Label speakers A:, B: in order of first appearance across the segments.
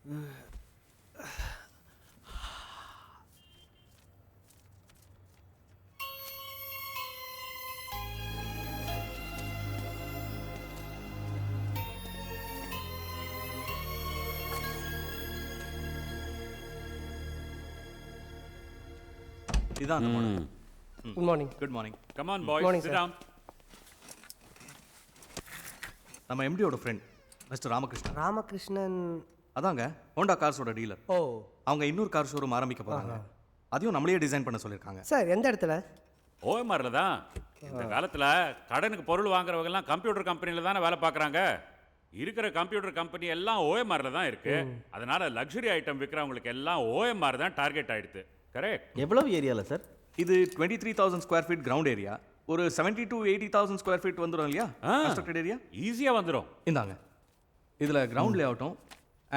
A: இதான் அந்த model.
B: Good morning.
A: Good morning.
C: Come on boys,
B: Morning,
C: sit
B: sir.
C: Down.
A: நம்ம எம்டியோட ஃப்ரெண்ட் மிஸ்டர் ராமகிருஷ்ணன்.
B: ராமகிருஷ்ணன்.
A: அதாங்க ஹோண்டா கார்ஸோட டீலர்.
B: ஓ
A: அவங்க இன்னொரு கார் ஷோரூம் ஆரம்பிக்க போறாங்க. அதையும் நம்மளே டிசைன் பண்ண சொல்லியிருக்காங்க.
B: சார் எந்த இடத்துல?
C: ஓஎம்ஆர்ல தான். இந்த காலத்துல கடனுக்கு பொருள் வாங்குறவங்க எல்லாம் கம்ப்யூட்டர் கம்பெனில தானே வேலை பார்க்கறாங்க. இருக்கிற கம்ப்யூட்டர் கம்பெனி எல்லாம் ஓஎம்ஆர்ல தான் இருக்கு. அதனால லக்ஸரி ஐட்டம் விற்கிறவங்களுக்கு எல்லாம் ஓஎம்ஆர் தான் டார்கெட் ஆயிடுது. கரெக்ட்.
D: எவ்வளவு ஏரியால சார்?
A: இது 23,000 ஸ்கொயர் ஃபீட் கிரவுண்ட் ஏரியா. ஒரு 70 to 80,000 ஸ்கொயர் ஃபீட் வந்துடும் இல்லையா கன்ஸ்ட்ரக்டட் ஏரியா?
C: ஈஸியா வந்துரும்.
A: இந்தாங்க. இதுல கிரவுண்ட் லேஅவுட்டும்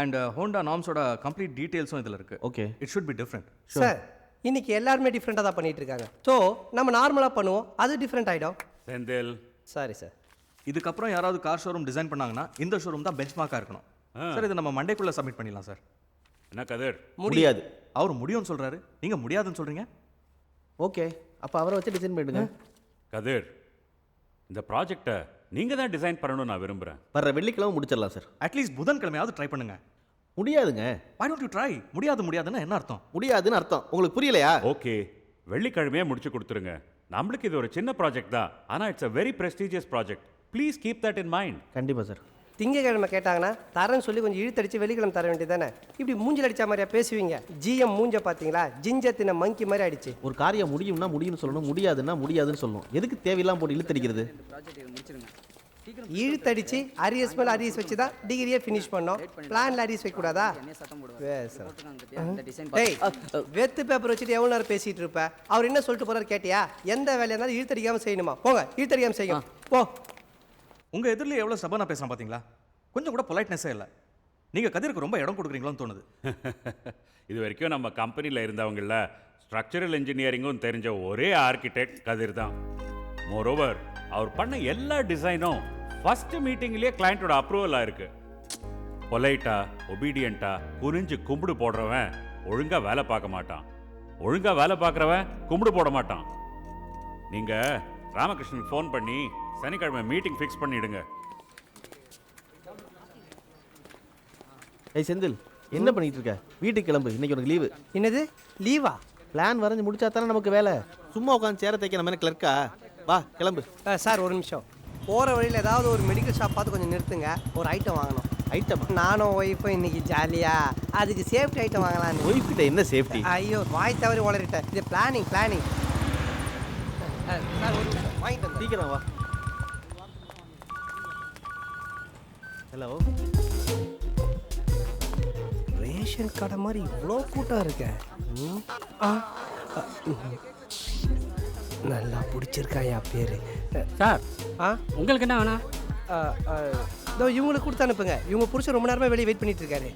A: அண்ட் ஹோண்டா நார்ம்ஸோட கம்ப்ளீட் டீடைல்ஸும் இதுல இருக்கு.
D: Okay.
A: It should be different.
B: Sir இன்னைக்கு எல்லாருமே டிஃப்ரெண்டாக தான் பண்ணிட்டு இருக்காங்க. ஸோ நம்ம நார்மலாக பண்ணுவோம், அது டிஃப்ரெண்ட் ஆகிடும்.
C: Senthil,
B: sorry sir.
A: இதுக்கப்புறம் யாராவது கார் ஷோரூம் டிசைன் பண்ணாங்கன்னா இந்த ஷோரூம் தான் பெஞ்ச் மார்க்காக இருக்கணும். சார் இதை நம்ம மண்டேக்குள்ள சப்மிட் பண்ணிடலாம் சார்.
C: என்ன கதிர்?
D: முடியாது.
A: அவர் முடியும்னு சொல்றாரு, நீங்க முடியாதுன்னு சொல்றீங்க.
D: ஓகே, அப்ப அவரை வச்சு டிசைன் பண்ணிடுங்க.
C: கதிர், இந்த ப்ராஜெக்டை நீங்க தான் டிசைன் பண்ணணும்னு நான் விரும்புறேன்.
D: வர்ற வெள்ளிக்கிழமை முடிச்சிடலாம் சார்.
A: அட்லீஸ்ட் புதன்கிழமையாவது ட்ரை பண்ணுங்க.
D: முடியாதுங்க.
A: why don't you try? முடியாதுன்னா என்ன அர்த்தம்?
D: முடியாதுன்னு அர்த்தம் உங்களுக்கு புரியலையா?
C: ஓகே, வெள்ளிக்கிழமையே முடிச்சு கொடுத்துருங்க. நம்மளுக்கு இது ஒரு சின்ன ப்ராஜெக்ட் தான், ஆனா it's a very prestigious project. Please keep that in mind.
D: கண்டிப்பா சார்.
B: திங்கக்கிழமை கேட்டாங்கன்னா தரேன்னு சொல்லி கொஞ்சம் இழுத்தடிச்சு வெள்ளிக்கிழமை தர வேண்டியது தானே. இப்படி மூஞ்சில் அடிச்சா மாதிரியா பேசுவீங்க? ஜிஎம் மூஞ்ச பார்த்தீங்களா? ஜிஞ்சத்தின மங்கி மாதிரி ஆயிடுச்சு.
D: ஒரு காரியம் முடியும்னா முடியும்னு சொல்லணும், முடியாதுன்னா முடியாதுன்னு சொல்லணும். எதுக்கு தேவையில்லாம் போட்டு இழுத்தடிக்கிறது?
B: இழுத்தடிச்சு அரியஸ் மேலே அரியஸ் வச்சு தான் டிகிரியே ஃபினிஷ் பண்ணோம். பிளான்ல அரியஸ் வைக்கக்கூடாதா? வெத்து பேப்பர் வச்சுட்டு எவ்வளோ நேரம் பேசிட்டு இருப்ப? அவர் என்ன சொல்லிட்டு போறாரு கேட்டியா? எந்த வேலையா இருந்தாலும் இழுத்தடிக்காம செய்யணுமா? போங்க, இழுத்தடிக்காம செய்யும் போ.
A: உங்க எதிரில் எவ்வளவு சபனா பேசலாம் பாத்தீங்களா? கொஞ்சம் கூட பொலைட்னஸே இல்லை. நீங்க கதிருக்கு ரொம்ப இடம் கொடுக்குறீங்களோன்னு தோணுது.
C: இது வரைக்கும் நம்ம கம்பெனியில் இருந்தவங்கள ஸ்ட்ரக்சரல் இன்ஜினியரிங்கும் தெரிஞ்ச ஒரே ஆர்கிடெக்ட் கதிர் தான். மோரோவர் அவர் பண்ண எல்லா டிசைனும் ஃபர்ஸ்ட் மீட்டிங்லேயே கிளையண்டோட அப்ரூவல் ஆயிருக்கு. பொலைட்டா, ஒபீடியண்டா, குறிஞ்சு கும்பிடு போடுறவன் ஒழுங்கா வேலை பார்க்க மாட்டான். ஒழுங்கா வேலை பார்க்குறவன் கும்பிடு போட மாட்டான். நீங்க ராமகிருஷ்ணன் ஃபோன் பண்ணி சனிக்கிழமை மீட்டிங் ஃபிக்ஸ் பண்ணிடுங்க.
D: ஏய் செந்தில், என்ன பண்ணிட்டு இருக்க? வீட்டுக்கு கிளம்பு, இன்னைக்கு உனக்கு லீவு.
B: என்னது லீவா?
D: பிளான் வரைஞ்சு முடிச்சா தானே நமக்கு வேலை. சும்மா உட்காந்து சேர தைக்க நம்ம என்ன கிளர்க்கா? வா கிளம்பு.
B: சார் ஒரு நிமிஷம். போகிற வழியில் ஏதாவது ஒரு மெடிக்கல் ஷாப் பார்த்து கொஞ்சம் நிறுத்துங்க. ஒரு ஐட்டம் வாங்கணும்.
D: ஐட்டம்?
B: நானும் ஒய்ஃபும் இன்னைக்கு ஜாலியா அதுக்கு சேஃப்டி ஐட்டம் வாங்கலாம்.
D: ஒய்ஃப் கிட்ட என்ன சேஃப்டி?
B: ஐயோ வாய் தவறி உளறிட்டேன். இது பிளானிங். சார் ஒரு நிமிஷம் வாங்கிட்டு வந்து.
D: சீக்கிரம் வா. ஹலோ.
B: ரேஷன் கடை மாதிரி இவ்வளோ கூட்டம் இருக்க. நல்லா பிடிச்சிருக்காயா பேரு.
E: சார் உங்களுக்கு என்ன வேணா?
B: இதோ இவங்களுக்கு கொடுத்து அனுப்புங்க. இவங்க புருஷன் ரொம்ப நேரமாக வெளியே வெயிட் பண்ணிட்டு இருக்காரு.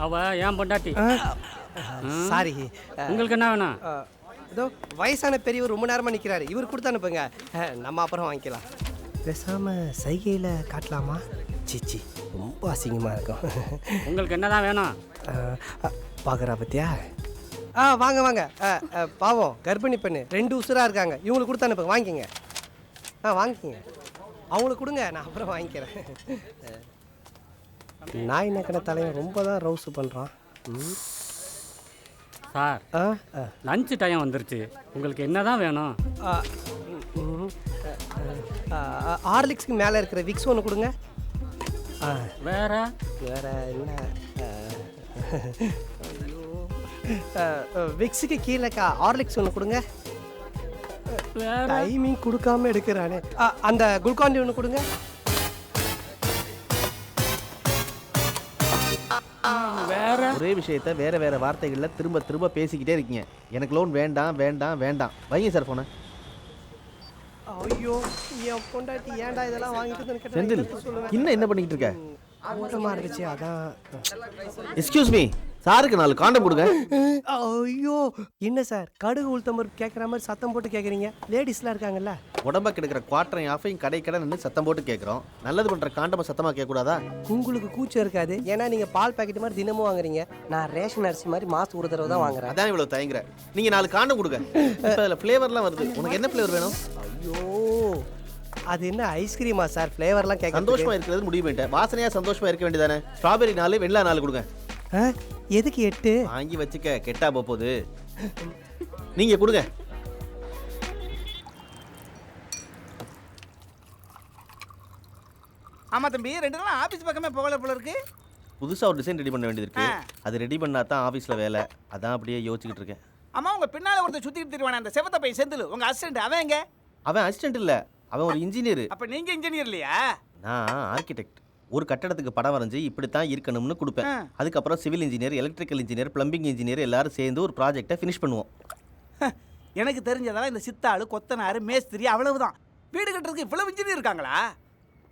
E: அவ ஏன் பொண்டாட்டி.
B: சாரி.
E: உங்களுக்கு என்ன வேணா?
B: இதோ வயசான பெரியவர் ரொம்ப நேரமாக நிற்கிறாரு. இவர் கொடுத்து அனுப்புங்க, நம்ம அப்புறம் வாங்கிக்கலாம். பேசாம சைகையில் காட்டலாமா? சிச்சி ரொம்ப அசிங்கமாக இருக்கும்.
E: உங்களுக்கு என்னதான் வேணும்?
B: பார்க்குறா பத்தியா? வாங்க வாங்க. பாவம் கர்ப்பிணி பெண்ணு 2 உசுராக இருக்காங்க. இவங்களுக்கு கொடுத்து அனுப்புங்க, வாங்கிக்கங்க. வாங்கிக்கங்க. அவங்களுக்கு கொடுங்க, நான் அப்புறம் வாங்கிக்கிறேன். நாய் நக்கன தலைவன் ரொம்ப தான் ரவுஸ் பண்ணுறான்.
E: சார் லஞ்ச் டைம் வந்துருச்சு, உங்களுக்கு என்னதான் வேணும்?
B: ஹார்லிக்ஸ்க்கு மேலே இருக்கிற விக்ஸ் ஒன்று கொடுங்க.
E: வேற
B: வேற என்ன? விக்ஸுக்கு கீழேக்கா ஹார்லிக்ஸ் ஒன்று கொடுங்க. டைமிங் கொடுக்காம எடுக்கிறானே. அந்த குல்காண்டி ஒன்று கொடுங்க.
E: வேற
D: ஒரே விஷயத்த வேற வேற வார்த்தைகள்ல திரும்ப திரும்ப பேசிக்கிட்டே இருக்கீங்க. எனக்கு லோன் வேண்டாம் வேண்டாம் வேண்டாம். வைங்க சார் போன.
B: ஐயோ என் பொண்டாட்டி ஏன்டா இதெல்லாம் வாங்கிட்டு
D: செந்தில், இன்னும் என்ன பண்ணிக்கிட்டு இருக்க?
B: கூட்டமாக இருந்துச்சு அதான்.
D: எக்ஸ்கியூஸ் மீ, சாருக்கு 4 காண்டம் கொடுங்க.
B: ஐயோ என்ன சார் கடுகு உளுத்தம்பருப்பு கேட்குற மாதிரி சத்தம் போட்டு கேட்குறீங்க? லேடிஸ்லாம் இருக்காங்கல்ல.
D: உடம்ப கெடுக்கிற குவார்டரையும் ஆஃபையும் கடை நின்று சத்தம் போட்டு கேட்குறோம். நல்லது பண்ணுற காண்டமை சத்தமாக கேட்கக்கூடாதா?
B: உங்களுக்கு கூச்சம் இருக்காது, ஏன்னா நீங்கள் பால் பாக்கெட் மாதிரி தினமும் வாங்குறீங்க. நான் ரேஷன் அரிசி மாதிரி மாதம் ஒரு தடவை தான் வாங்குறேன்.
D: அதான் இவ்வளோ தயங்குற. நீங்கள் 4 காண்டம் கொடுங்க. இப்போ அதில் ஃப்ளேவர்லாம் வருது. உனக்கு என்ன ஃப்ளேவர் வேணும்?
B: ஐயோ அது என்ன ஐஸ்கிரீமா சார்? ஃப்ளேவர்லாம் கேட்க
D: சந்தோஷமாக இருக்கிறது முடிவு பண்ணிட்டேன். வாசனையாக சந்தோஷமாக இருக்க வேண்டியதானே? ஸ்ட்ராபெரி 4, வெண்ணிலா 4 கொடுங்க.
B: எதுக்கு 8?
D: வாங்கி வச்சுக்க, கெட்டா போகுது. நீங்கள் கொடுங்க.
F: ஆமா தம்பி, 2 நாள் ஆபீஸ் பக்கமே போகல போல இருக்கு.
D: புதுசாக ஒரு டிசைன் ரெடி பண்ண வேண்டியது இருக்கு. அது ரெடி பண்ணா தான் ஆஃபீஸில் வேலை. அதான் அப்படியே யோசிச்சுக்கிட்டு இருக்கேன்.
F: அம்மா உங்க பின்னால ஒருத்தர் சுத்திட்டு திரிவானே அந்த செவத்த பையன் செந்தில், உங்க அசிஸ்டன்ட், அவன் எங்க?
D: அவன் அசிஸ்டன்ட் இல்லை, அவன் ஒரு இன்ஜினியர்.
F: அப்ப நீங்க இன்ஜினியர் இல்லையா?
D: நான் ஆர்கிடெக்ட். ஒரு கட்டடத்துக்கு படம் வரைஞ்சி இப்படித்தான் இருக்கணும்னு கொடுப்பேன். அதுக்கப்புறம் civil engineer, electrical engineer, plumbing engineer எல்லாரும் சேர்ந்து ஒரு ப்ராஜெக்டை ஃபினிஷ் பண்ணுவோம்.
F: எனக்கு தெரிஞ்சதெல்லாம் இந்த சித்தாளு, கொத்தனாரு, மேஸ்திரி அவ்வளவுதான். வீடு கட்டுறதுக்கு இவ்வளவு இன்ஜினியர் இருக்காங்களா?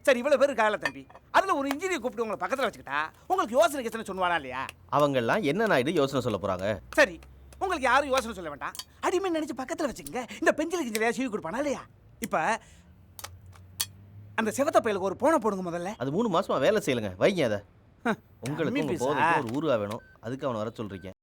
F: சரி, இவ்வளவு பேர் இருக்காங்களா தம்பி? அதுல ஒரு இன்ஜினியர் கூப்பிட்டு உங்களை பக்கத்துல வச்சுக்கிட்டா உங்களுக்கு யோசனை கேசனை சொல்லுவானா இல்லையா?
D: அவங்கெல்லாம் என்ன நாயுடு யோசனை சொல்ல போறாங்க?
F: சரி, உங்களுக்கு யாரும் யோசனை சொல்ல வேண்டாம். அடிமை நினைச்சு பக்கத்துல வச்சுக்கங்க. இந்த பெஞ்சில் கிஞ்சிலையா சீவி கொடுப்பானா இல்லையா? இப்ப அந்த செவத்த பயலுக்கு ஒரு போனை போடுங்க முதல்ல.
D: அது 3 மாசமா வேலை செய்யலுங்க. வைங்க அதை. உங்களுக்கு
F: அம்மி
D: உங்க
F: பீஸா?
D: போதைக்கு ஒரு ஊருவா வேணும். அதுக்கு அவனை வர சொல்றீங்க.